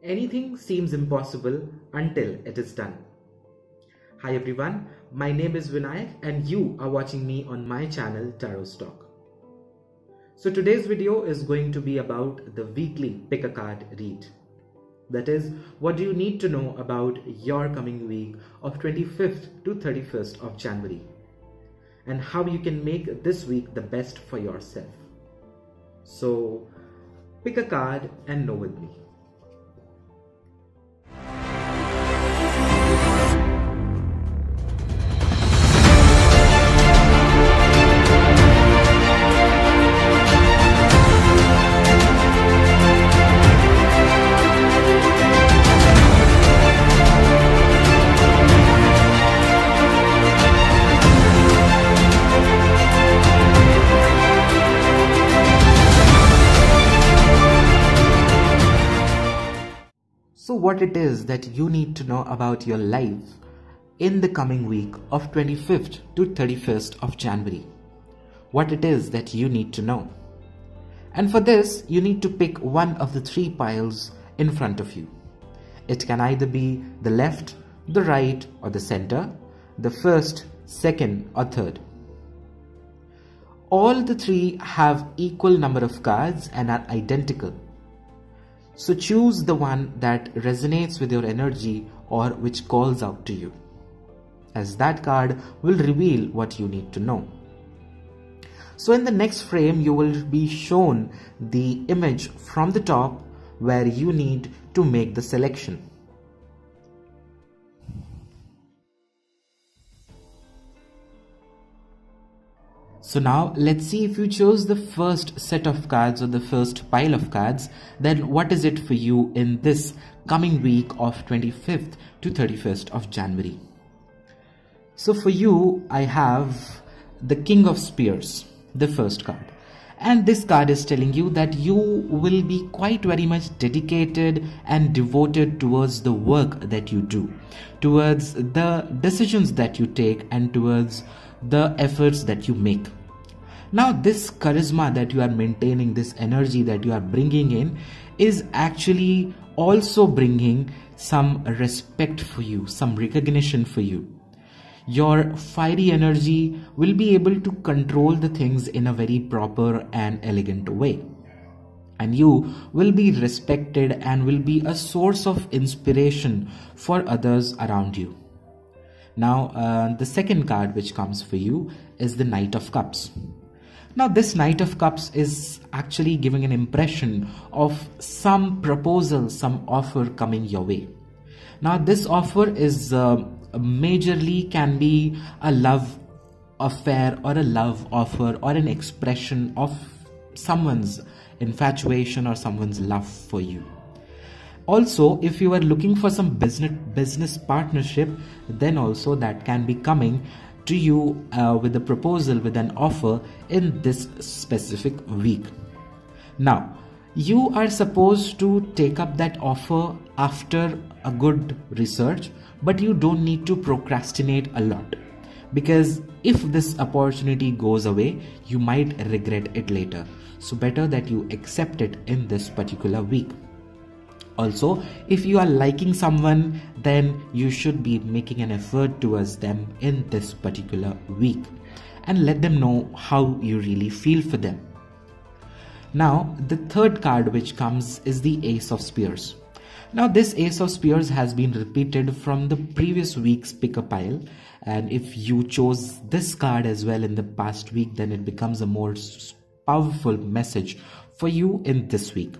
Anything seems impossible until it is done. Hi everyone, my name is Vinayak and you are watching me on my channel Tarot Talk. So today's video is going to be about the weekly pick a card read. That is, what do you need to know about your coming week of 25th to 31st of January and how you can make this week the best for yourself. So pick a card and know with me. So what it is that you need to know about your life in the coming week of 25th to 31st of January. What it is that you need to know. And for this, you need to pick one of the three piles in front of you. It can either be the left, the right, or the center, the first, second, or third. All the three have equal number of cards and are identical. So choose the one that resonates with your energy or which calls out to you, as that card will reveal what you need to know. So in the next frame, you will be shown the image from the top where you need to make the selection. So now let's see, if you chose the first set of cards or the first pile of cards, then what is it for you in this coming week of 25th to 31st of January? So for you, I have the King of Spears, the first card. And this card is telling you that you will be quite very much dedicated and devoted towards the work that you do, towards the decisions that you take, and towards the efforts that you make. Now this charisma that you are maintaining, this energy that you are bringing in, is actually also bringing some respect for you, some recognition for you. Your fiery energy will be able to control the things in a very proper and elegant way. And you will be respected and will be a source of inspiration for others around you. Now, the second card which comes for you is the Knight of Cups. Now, this Knight of Cups is actually giving an impression of some proposal, some offer coming your way. Now, this offer is majorly can be a love affair or a love offer or an expression of someone's infatuation or someone's love for you. Also, if you are looking for some business partnership, then also that can be coming to you with a proposal, with an offer in this specific week. Now, you are supposed to take up that offer after a good research, but you don't need to procrastinate a lot, because if this opportunity goes away, you might regret it later. So better that you accept it in this particular week. Also, if you are liking someone, then you should be making an effort towards them in this particular week and let them know how you really feel for them. Now, the third card which comes is the Ace of Spears. Now, this Ace of Spears has been repeated from the previous week's pick a pile, and if you chose this card as well in the past week, then it becomes a more powerful message for you in this week.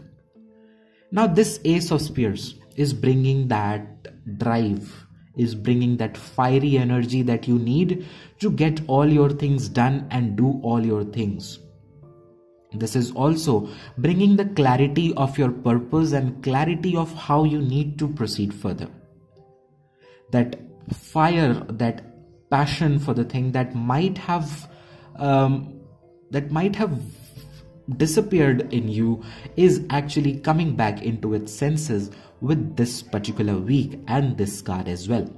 Now, this Ace of Spears is bringing that drive, is bringing that fiery energy that you need to get all your things done and do all your things. This is also bringing the clarity of your purpose and clarity of how you need to proceed further. That fire, that passion for the thing that might have disappeared in you is actually coming back into its senses with this particular week and this card as well.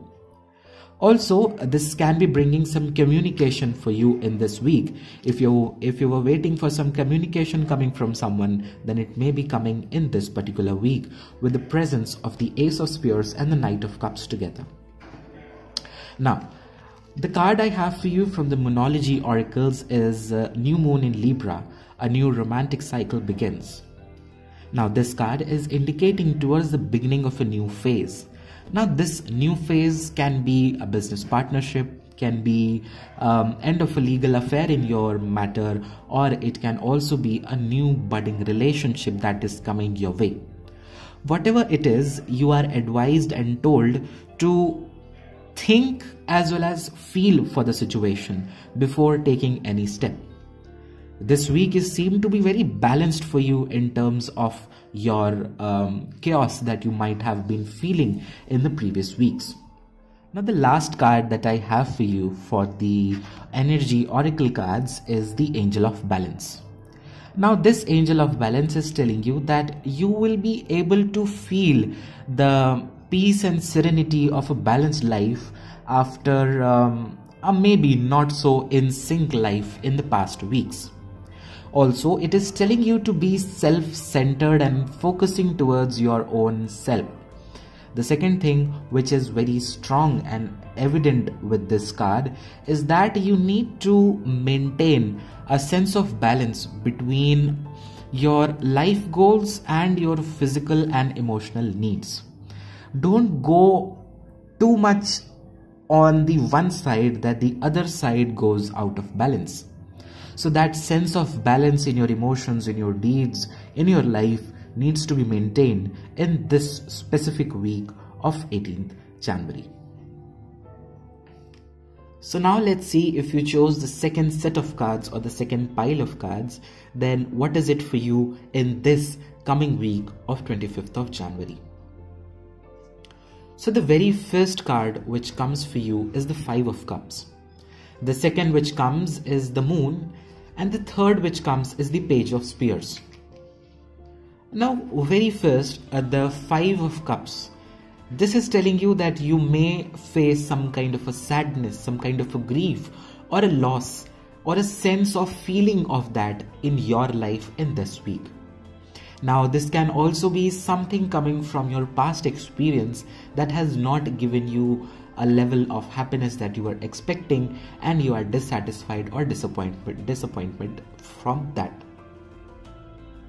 Also, this can be bringing some communication for you in this week. If you were waiting for some communication coming from someone, then it may be coming in this particular week with the presence of the Ace of Spears and the Knight of Cups together. Now, the card I have for you from the Moonology Oracles is New Moon in Libra, a new romantic cycle begins. Now, this card is indicating towards the beginning of a new phase. Now, this new phase can be a business partnership, can be end of a legal affair in your matter, or it can also be a new budding relationship that is coming your way. Whatever it is, you are advised and told to think as well as feel for the situation before taking any step. This week is seemed to be very balanced for you in terms of your chaos that you might have been feeling in the previous weeks. Now, the last card that I have for you for the energy oracle cards is the Angel of Balance. Now, this Angel of Balance is telling you that you will be able to feel the peace and serenity of a balanced life after a maybe not so in sync life in the past weeks. Also, it is telling you to be self-centered and focusing towards your own self. The second thing which is very strong and evident with this card is that you need to maintain a sense of balance between your life goals and your physical and emotional needs. Don't go too much on the one side that the other side goes out of balance. So that sense of balance in your emotions, in your deeds, in your life needs to be maintained in this specific week of 18th January. So now let's see, if you chose the second set of cards or the second pile of cards, then what is it for you in this coming week of 25th of January? So the very first card which comes for you is the Five of Cups. The second which comes is the Moon, and the third which comes is the Page of Spears. Now, very first, the Five of Cups. This is telling you that you may face some kind of a sadness, some kind of a grief or a loss or a sense of feeling of that in your life in this week. Now, this can also be something coming from your past experience that has not given you a level of happiness that you were expecting, and you are dissatisfied or disappointment from that.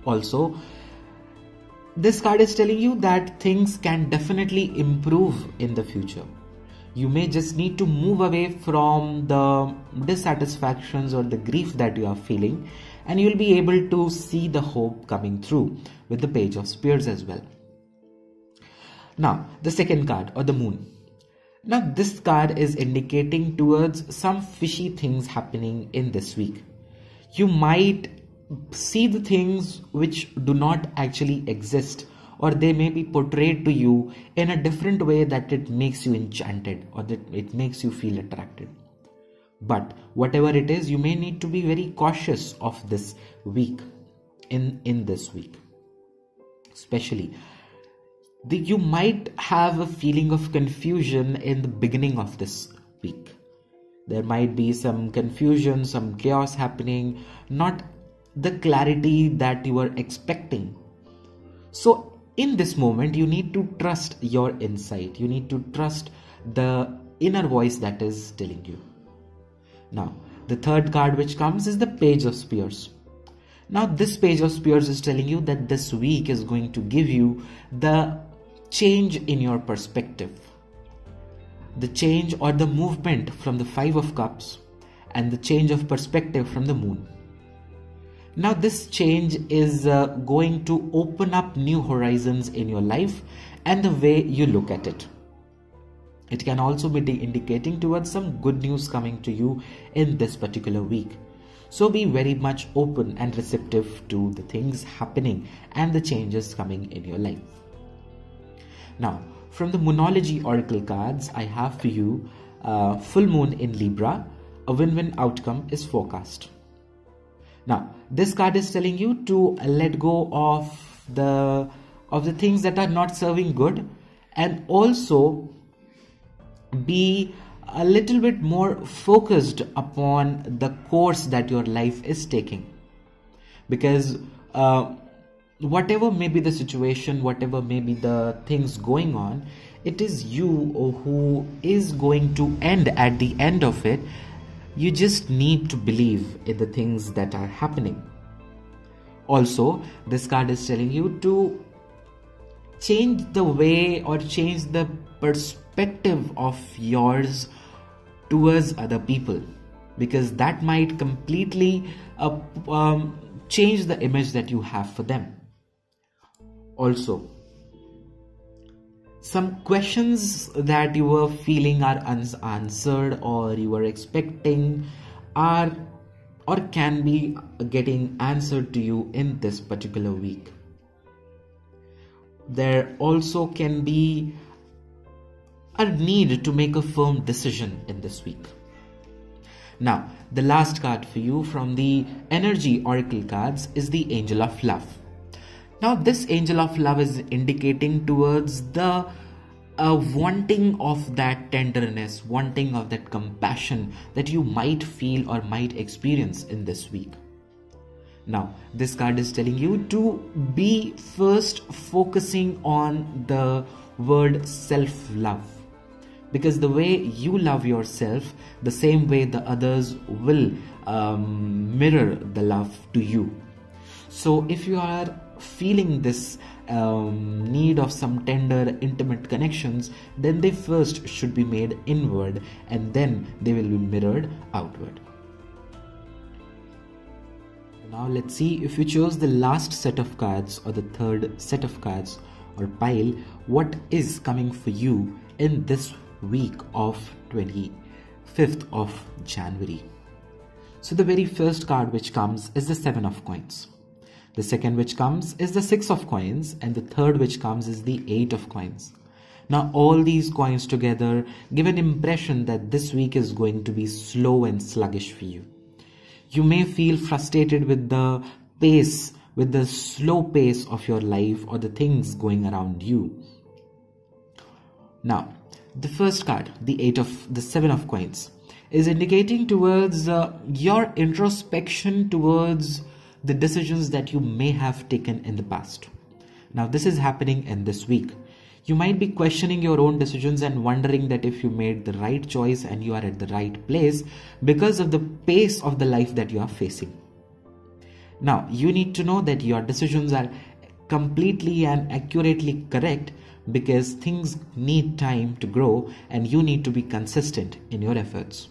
Also, this card is telling you that things can definitely improve in the future. You may just need to move away from the dissatisfactions or the grief that you are feeling, and you'll be able to see the hope coming through with the Page of Spears as well. Now, the second card, or the Moon. Now, this card is indicating towards some fishy things happening in this week. You might see the things which do not actually exist, or they may be portrayed to you in a different way that it makes you enchanted or that it makes you feel attracted. But whatever it is, you may need to be very cautious of this week, in this week. Especially, you might have a feeling of confusion in the beginning of this week. There might be some confusion, some chaos happening, not the clarity that you were expecting. So in this moment, you need to trust your insight. You need to trust the inner voice that is telling you. Now, the third card which comes is the Page of Spears. Now, this Page of Spears is telling you that this week is going to give you the change in your perspective. The change or the movement from the Five of Cups and the change of perspective from the Moon. Now, this change is going to open up new horizons in your life and the way you look at it. It can also be indicating towards some good news coming to you in this particular week. So be very much open and receptive to the things happening and the changes coming in your life. Now, from the Moonology Oracle cards, I have for you full moon in Libra, a win-win outcome is forecast. Now, this card is telling you to let go of the things that are not serving good, and also be a little bit more focused upon the course that your life is taking. Because whatever may be the situation, whatever may be the things going on, it is you who is going to end at the end of it. You just need to believe in the things that are happening. Also, this card is telling you to change the way or change the perspective of yours towards other people, because that might completely change the image that you have for them. Also, some questions that you were feeling are unanswered or you were expecting are or can be getting answered to you in this particular week. There also can be a need to make a firm decision in this week. Now, the last card for you from the Energy Oracle cards is the Angel of Love. Now, this Angel of Love is indicating towards the wanting of that tenderness, wanting of that compassion that you might feel or might experience in this week. Now, this card is telling you to be first focusing on the word self-love. Because the way you love yourself, the same way the others will mirror the love to you. So if you are feeling this need of some tender, intimate connections, then they first should be made inward and then they will be mirrored outward. Now let's see, if you chose the last set of cards or the third set of cards or pile, what is coming for you in this week of 25th of January. So the very first card which comes is the 7 of coins. The second which comes is the 6 of coins, and the third which comes is the 8 of coins. Now all these coins together give an impression that this week is going to be slow and sluggish for you. You may feel frustrated with the pace, with the slow pace of your life or the things going around you. Now, the first card, the 7 of coins, is indicating towards your introspection towards the decisions that you may have taken in the past. Now, this is happening in this week. You might be questioning your own decisions and wondering that if you made the right choice and you are at the right place because of the pace of the life that you are facing. Now, you need to know that your decisions are completely and accurately correct because things need time to grow and you need to be consistent in your efforts.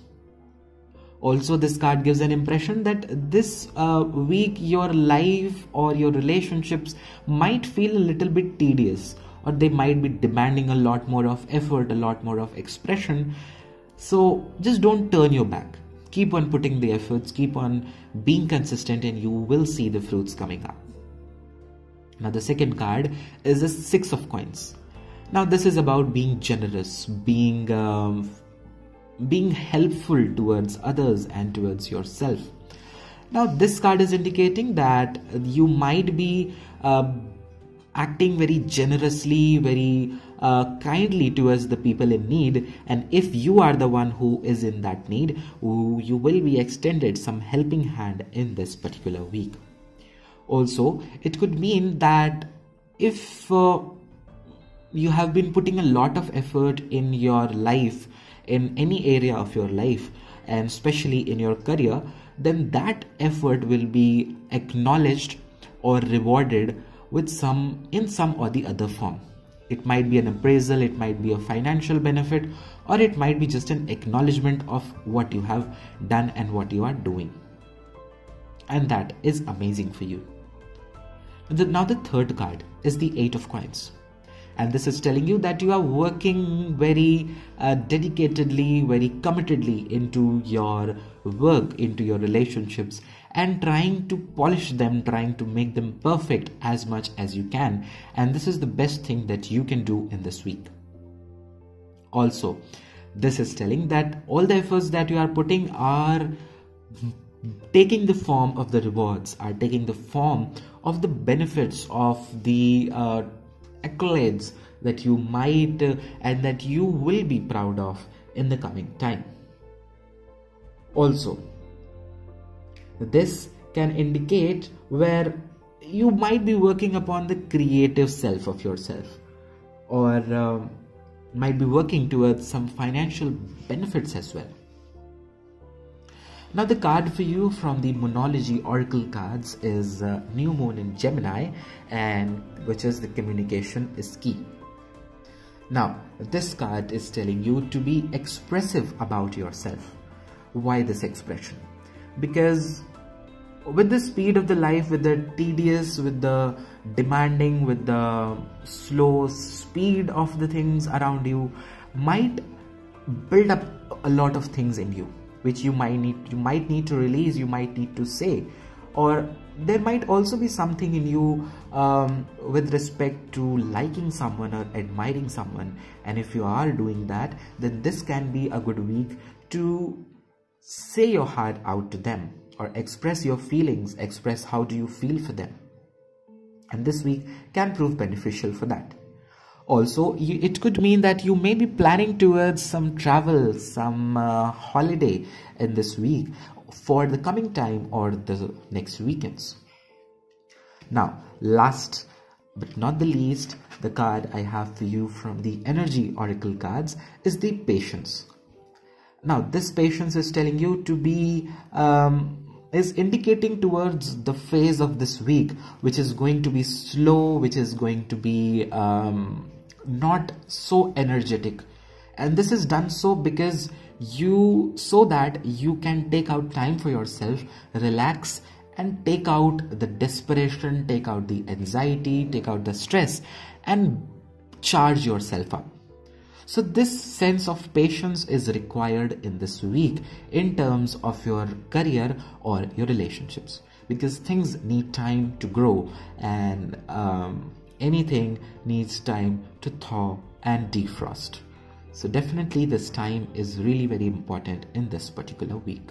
Also, this card gives an impression that this week your life or your relationships might feel a little bit tedious, or they might be demanding a lot more of effort, a lot more of expression. So just don't turn your back. Keep on putting the efforts, keep on being consistent, and you will see the fruits coming up. Now the second card is the 6 of coins. Now this is about being generous, being helpful towards others and towards yourself. Now this card is indicating that you might be acting very generously, very kindly towards the people in need, and if you are the one who is in that need, you will be extended some helping hand in this particular week. Also, it could mean that if you have been putting a lot of effort in your life, in any area of your life, and especially in your career, then that effort will be acknowledged or rewarded with in some or the other form. It might be an appraisal, it might be a financial benefit, or it might be just an acknowledgement of what you have done and what you are doing. And that is amazing for you. Now the third card is the 8 of coins. And this is telling you that you are working very dedicatedly, very committedly into your work, into your relationships, and trying to polish them, trying to make them perfect as much as you can. And this is the best thing that you can do in this week. Also, this is telling that all the efforts that you are putting are taking the form of the rewards, are taking the form of the benefits of the accolades that you might and that you will be proud of in the coming time. Also, this can indicate where you might be working upon the creative self of yourself, or might be working towards some financial benefits as well. Now, the card for you from the Moonology Oracle cards is New Moon in Gemini, and which is the communication is key. Now, this card is telling you to be expressive about yourself. Why this expression? Because with the speed of the life, with the tedious, with the demanding, with the slow speed of the things around you, might build up a lot of things in you, which you might need to release, you might need to say, or there might also be something in you with respect to liking someone or admiring someone. And if you are doing that, then this can be a good week to say your heart out to them, or express your feelings, express how do you feel for them. And this week can prove beneficial for that. Also, it could mean that you may be planning towards some travel, some holiday in this week for the coming time or the next weekends. Now, last but not the least, the card I have for you from the Energy Oracle cards is the Patience. Now, this patience is telling you to be is indicating towards the phase of this week, which is going to be slow, which is going to be not so energetic. And this is done so because so that you can take out time for yourself, relax, and take out the desperation, take out the anxiety, take out the stress, and charge yourself up. So this sense of patience is required in this week in terms of your career or your relationships, because things need time to grow, and anything needs time to thaw and defrost. So definitely this time is really very important in this particular week.